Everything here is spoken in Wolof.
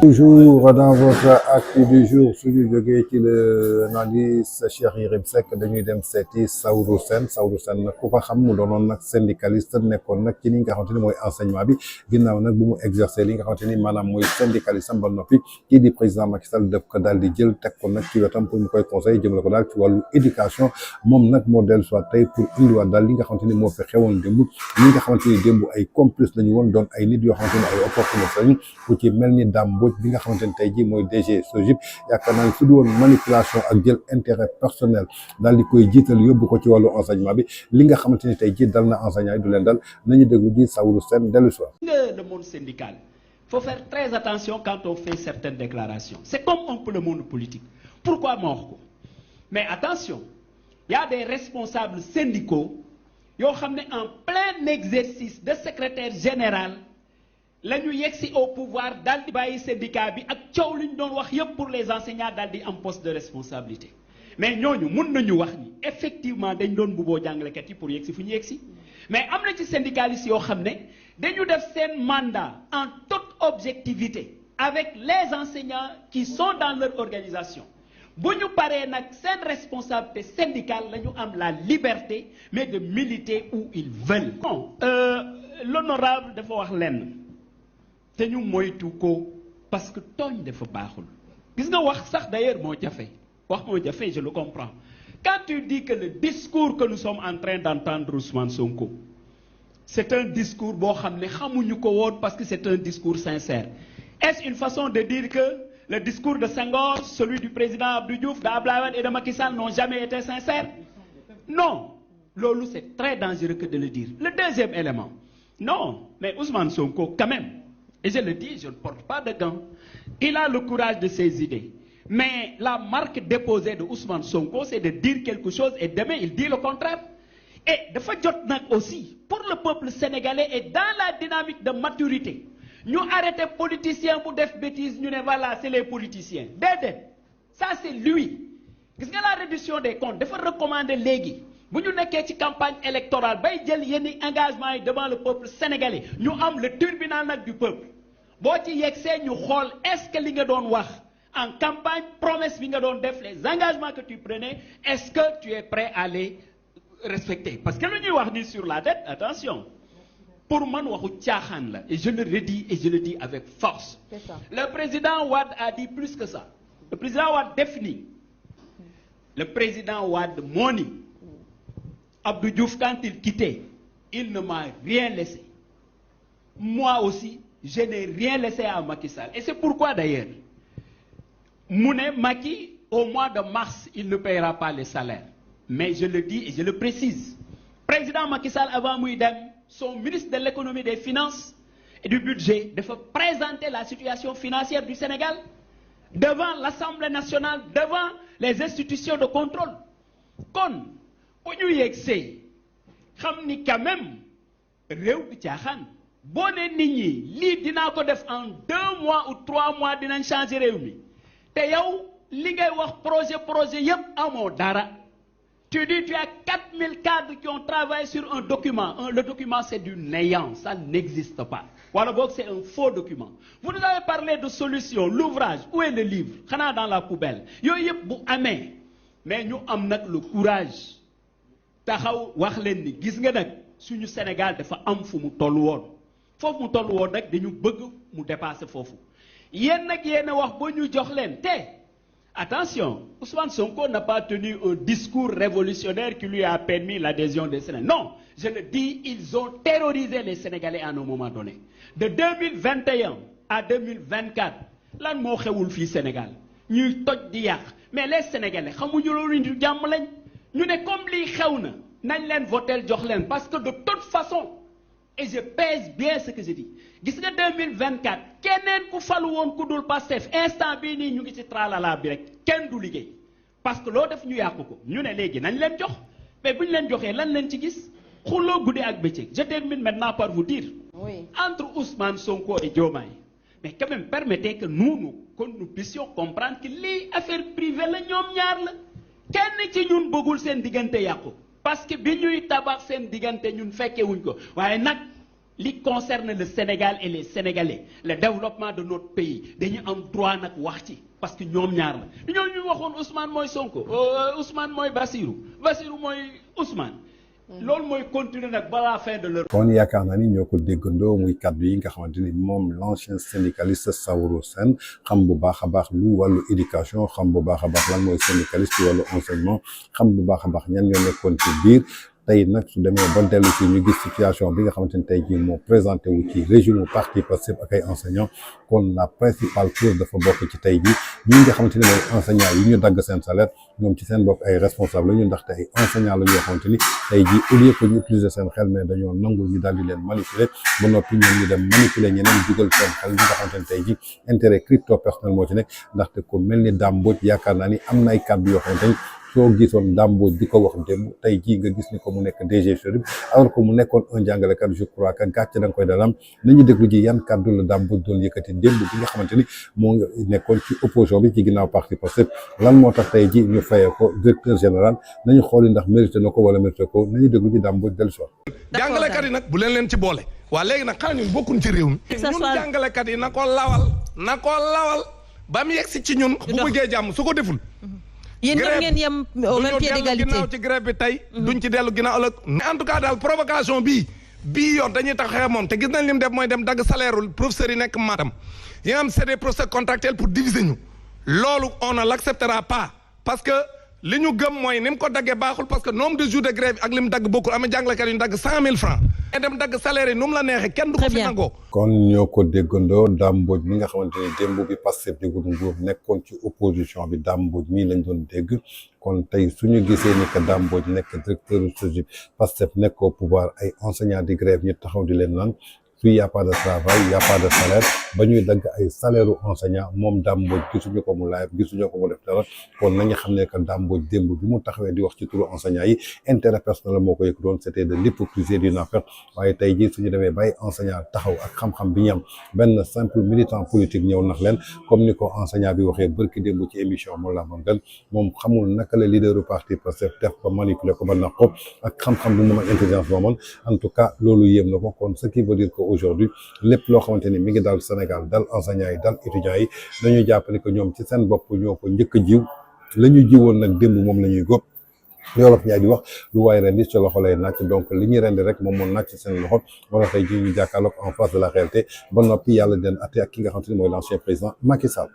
Toujours dans votre actu du jour suñu jógee ci l'analyse Cheikh Yérim Seck dañuy dem seeti Saourou Sène nag ku ko xam mu doonoon nag syndicaliste nekkoon nag ci li nga xamante ni mooy enseignement bi ginnaaw nag bu mu exercer li nga xamante ni maanaam mooy syndicaliste am ba noppi kii di président Macky Sall def ko daal di jël teg ko nag ci wetam pour mu koy conseil jëmale ko daal ci wàllu éducation moom nag moo dellu soit tey pour indiwaat daal li nga xamante ni moo fi xewoon démb li nga xamante ni démb ay complice lañu woon doon ay nit yoo xamante ni ay opportunité lañu ku ci mel ni Dame Mbodj bi nga xamante ni tey jii mooy DG SOGIP yaakaar naa ne su du woon manipulation ak jël intérêt personnel daal di koy jiital yóbbu ko ci wàllu enseignement bi li nga xamante ni tey jii dal na enseignant yi du leen dal nañu déglu ji Saourou Sène dellu soir. Le monde syndical, il faut faire très attention quand on fait certaines déclarations. C'est comme un peu le monde politique. Pourquoi Morco? Mais attention, il y a des responsables syndicaux qui ont en plein exercice de secrétaire général la ñu yegsi au pouvoir daal di bàyyi syndicat bi ak coow li ñu doon wax yëpp pour les enseignants daal di am poste de responsabilité mais ñooñu mun nañu wax ni effectivement dañ doon bubboo jàngalekat yi pour yegsi fu ñu yegsi mais am na ci syndicalistes yoo xam ne dañu def seen mandat en toute objectivité avec les enseignants qui sont dans leur organisation bu ñu paree nag seen responsabilité syndicale la ñu am la liberté mais de militer où ils veulent. Bon l'honorable dafa wax lenn. te ñu moytu ko parce que tooñ dafa baaxul gis nga wax sax d'ailleurs moo jafe wax moo jafe je le comprends quand tu dis que le discours que nous sommes en train d'entendre Ousmane Sonko c'est un discours boo xam ne xamuñu ko woon parce que c'est un discours sincère est-ce une façon de dire que le discours de Senghor celui du président Abdou Diouf d'Abdoulaye Wade et de Macky Sall n'ont jamais été sincères non loolu c'est très dangereux que de le dire le deuxième élément non mais Ousmane Sonko quand même et je le dis, je ne porte pas de gants. Il a le courage de ses idées. Mais la marque déposée de Ousmane Sonko, c'est de dire quelque chose et demain, il dit le contraire. Et de fait, aussi, pour le peuple sénégalais et dans la dynamique de maturité, nous arrêtons politiciens pour des bêtises, nous ne voilà, c'est les politiciens. Dédé, ça c'est lui. Qu'est-ce que la réduction des comptes? Il faut recommander l'égui. Bu ñu nekkee ci campagne électorale bay jël yenn engagement yi devant le peuple sénégalais ñu am le tribunal nag du peuple boo ci yegsee ñu xool est-ce que li nga doon wax en campagne promesse bi nga doon def les engagements que tu prenais est-ce que tu es prêt à les respecter parce que lu ñuy wax ni sur la dette attention pour man waxu caaxaan la et je le redis et je le dis avec force. C'est ça. Le président Wade a dit plus que ça. Le président Wade définit. Le président Wade moo ni Abdou Diouf, quand il quittait, il ne m'a rien laissé. Moi aussi, je n'ai rien laissé à Macky Sall. Et c'est pourquoi d'ailleurs, Mouné Macky, au mois de mars, il ne paiera pas les salaires. Mais je le dis et je le précise. Président Macky Sall, avant Mouidem, son ministre de l'économie, des finances et du budget, de présenter la situation financière du Sénégal devant l'Assemblée nationale, devant les institutions de contrôle. Kon, bu ñu yegsee xam ni quand même réew bi caaxaan boo ne nit ñi lii dinaa ko def en 2 mois ou 3 mois dinañ changer réew mi te yow li ngay wax projet yépp amoo dara tu dis tu as 4000 cadres qui ont travaillé sur un document le document c'est du néant ça n'existe pas wala boog c'est un faux document vous nous avez parlé de solution l'ouvrage où est le livre xanaa dans la poubelle yooyu yépp bu amee mais ñu am nag le courage taxaw wax leen ni gis nga nag suñu Sénégal dafa am fu mu toll woon foofu mu toll woon nag dañu bëgg mu dépasser foofu yéen nag yéen a wax ba ñu jox leen te attention Ousmane Sonko n'a pas tenu un discours révolutionnaire qui lui a permis l'adhésion des Sénégalais non je le dis ils ont terrorisé les Sénégalais à un moment donné de 2021 à 2024 lan moo xewul fii Sénégal ñuy toj di yàq mais les Sénégalais xamuñu loolu ñu jàmm lañ ñu ne comme lii xew na nañ leen votel jox leen parce que de toute façon et je pèse bien ce que je dis gis nga 2024 keneen ku falu woon ku dul Pastef instant bii nii ñu ngi ci tralala bi rek kenn du liggéey parce que loo def ñu yàqu ko ñu ne léegi nañ leen jox mais bu ñu leen joxee lan leen ci gis xuloo guddi ak bëccëg je termine maintenant par vous dire oui. Entre Ousmane Sonko et Diomaye mais quand même permettez que nous puissions comprendre que lii affaire privée la ñoom ñaar la kenn ci ñun bëggul seen diggante yàqu parce que bi ñuy tabax seen diggante ñun fekke wuñ ko waaye nag li concerne le Sénégal et les Sénégalais le développement de notre pays dañu am droit nag wax ci parce que ñoom ñaar la ñoo ñu waxoon Ousmane mooy Sonko Ousmane mooy Bassirou mooy Ousmane loolu mooy continuer nag ba la fin de leur. kon yaakaar naa ni ñoo ko déggandoo muy kàddu yi nga xamante ni moom l'ancien syndicaliste Saourou Sène xam bu baax a baax lu wàllu éducation xam bu baax a baax lan mooy syndicaliste ci wàllu enseignement xam bu baax a baax ñan ñoo nekkoon ci biir. tey nag su demee ba dellu si ñu gis situation bi nga xamante ni tey jii moo présenté wu ci régime parti Pastef ak ay enseignants kon la principale cause dafa bokk ci tey jii ñi nga xamante ni mooy enseignants yi ñu dagg seen salaire ñoom ci seen bopp ay responsable la ñu ndaxte ay enseignants la ñoo xamante ni tey jii au lieu que ñu utiliser seen xel mais dañoo nangu ñu daal di leen manipuler ba noppi ñoom ñu dem manipuler ñeneen dugal seen xel ñi nga xamante ni tey jii intérêt crypto personnel moo ci nekk ndaxte ko mel ni Dame Mbodj yaakaar naa ni am na ay kàddu yoo xamante ni soo gisoon Dame Mbodj di ko wax démb tey jii nga gis ni ko mu nekk DG Chérif alors que mu nekkoon un jàngalekat je crois que gàcce da nga koy dalam nañu déglu ji yan kàddu la Dame Mbodj doon yëkkati démb bi nga xamante ni moo nekkoon ci opposition bi ci ginnaaw parti Pastef lan moo tax tey jii ñu fayee ko directeur général nañu xooli ndax mérité na ko wala mérité ko nañu déglu ji Dame Mbodj dellu si jàngalekat yi nag bu leen ci boole waa léegi nag xanaa ñun bokkuñ ci réew mi ñun jàngalekat yi na ko lawal ba mu yegsi ci ñun bu bëggee jàmm su ko deful yéen ñëpp ngeen yem au même pied d'égalité ginnaaw ci grève bi tey duñ ci dellu ginnaaw ëllëg en tout cas daal provocation bii yoon dañuy tax xeex moom te gis nañ li mu def mooy dem dagg salaire ul professeurs yi nekk Matam yi nga xam c'est des professeurs contractuels pour diviser ñu loolu on ne l'acceptera pas parce que li ñu gëm mooy ni mu ko daggee baaxul parce que nombre de jours de grève ak li mu dagg bokkul amee jàngalekat yu ñu dagg 100 000 francs et dem dagg salaire yi nu mu la neexee kenn du ko fi nangoo. kon ñoo ko déggandoo Dame Mbodj mi nga xamante ni démb bi Pastef jugul nguur nekkoon ci opposition bi Dame Mbodj mii lañ doon dégg kon tey suñu gisee ni que Dame Mbodj nekk directeur SOGIP Pastef nekk au pouvoir ay enseignants di grève ñu taxaw di leen naan fii y a pas de travail y a pas de salaire ba ñuy dagg ay salaire u enseignant moom Dame Mbodj gisuñu ko mu live gisuñu ko mu def dara kon nañu xam ne que Dame Mbodj démb bi mu taxawee di wax ci turu enseignant yi intérêt personnel moo ko yëg doon c'était de l'hypocrisie du naafeq waaye tey jii suñu demee bay enseignant taxaw ak xam-xam bi ñu am benn simple militant politique ñëw nax leen comme ni ko enseignant bi waxee bërki démb ci émission moo la mangal moom xamul naka la leaderu parti Pastef def ba manipuler ko ba nax ko ak xam-xam bu moom ak intelligence boomoon en tout cas loolu yéem na ko kon ce qui veut dire que aujourd'hui lépp loo xamante ni mi ngi dal Sénégal dal enseignants yi dal étudiants yi dañuy jàppale que ñoom ci seen bopp ñoo ko njëkk a jiw la ñu jiwoon nag démb moom la ñuy góob Wolof Njaay di wax lu waaye rendi ci loxo lay nàcc donc li ñuy rendi rek moom moo nàcc seen loxo wala tey ji ñu jàkkaarloog en face de la réalité ba noppi yàlla den atte ak ki nga xamante ni mooy l'ancien président Macky Sall